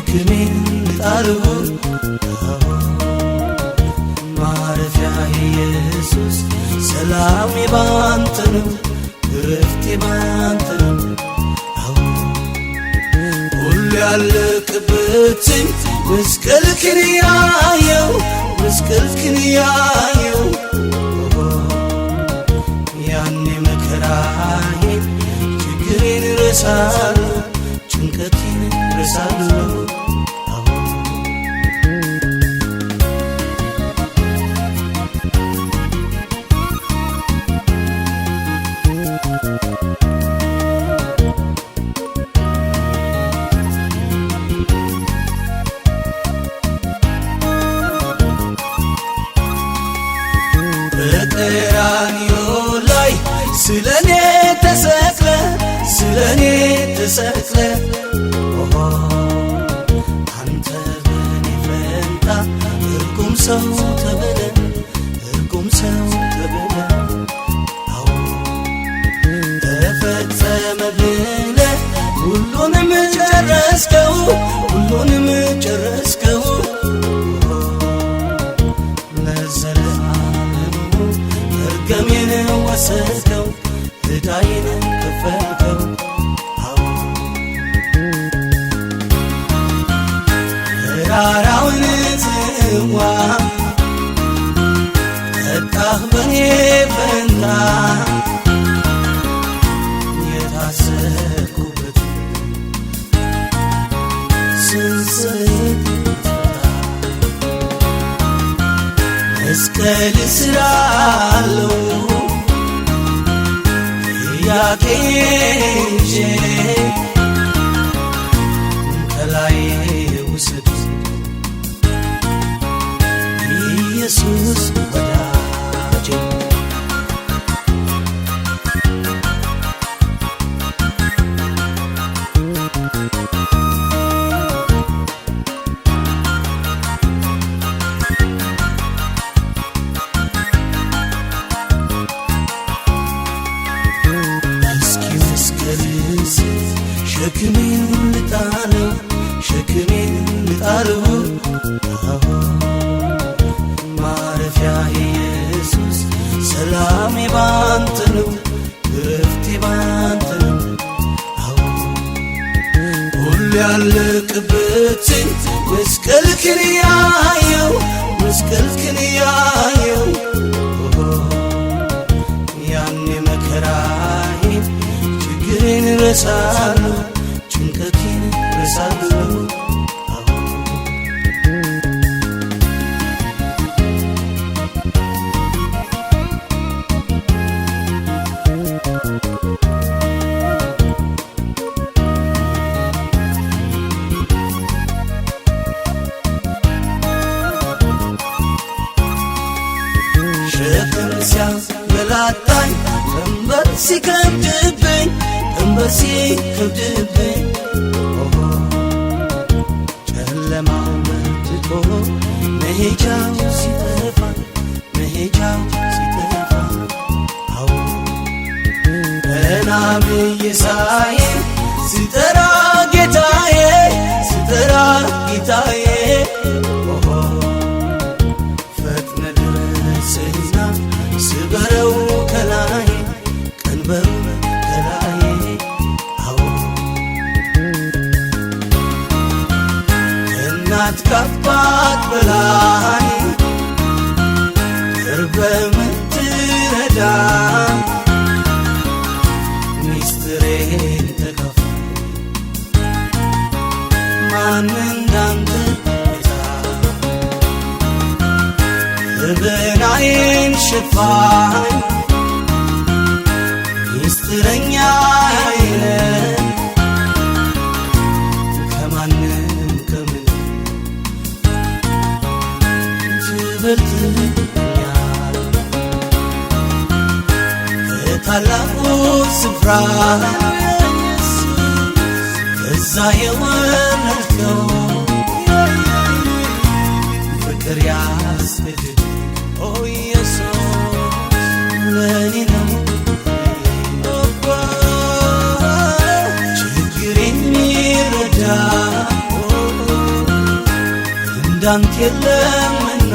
ሸክሜን ጣልሁ ማረፊያ ኢየሱስ ሰላሜ ባንተ ነው እረፍቴ ባንተ ነው ሁሉ ያለቅበትን መስቀልክን ያየው መስቀልክን ያየው ያኔ መከራዬን ችግሬን ረሳለሁ ጭንቀቴን ረሳለሁ በቀራንዮ ላይ ስለኔ ተሰቅለ ስለኔ ተሰቅለ አንተ በኔ ፈንታ እርጉም ሰው ተብለ እርጉም ሰው ተብለ ተፈጸመ ብለ ሁሉንም ጨረስከው ሁሉንም ጨረስከው ገሜን ወሰድከው ዕዳዬን ከፈልከው መራራውን ጽዋ ጠጣህ በኔ ፈንታ የታሰርኩበት ሰንሰለት መስቀል ስራለው ያቄንሼ ከላይ ውሰድ ኢየሱስ ወዳጄ ሸክሜን ልጣለው ሸክሜን ልጣለው ማረፊያ ኢየሱስ ሰላሜ ባንተ ነው እረፍቴ ባንተ ነው ሁሉ ያለቅበትን መስቀልክን ያየው መስቀልክን ያየው ያኔ መከራዬን ችግሬን ረሳለሁ ጭንቀቴን ረሳለሁ ሸክም ሲያንገላታኝ ቀንበር ሲከብድብኝ ቀንበር ሲከብድብኝ ጨለማው መጥቶ መሄጃው ሲጠፋ መሄጃው ሲጠፋ ቀና ብዬ ሳይ ስጠራ ጌታዬ ስጠራ ጌታዬ ፈጥነ ድረስና ስበረው ከላይ ቀንበሩ ከላይ እናት ከአባት በላይ ቅርበ ምትረዳ ሚስጥሬን ተካፋይ ማን እንዳንተ ጌታ በናዬን ሸፋኝ ሚስጥረኛዬ ከማንም ከምን ትበልጥኛል ከታላቁ ስፍራ ከዛ የወረድከው ፍቅር ያስገድድ ኦ ኢየሱስ ለኔ ነው ችግሬን የሚረዳ እንዳንተ የለምና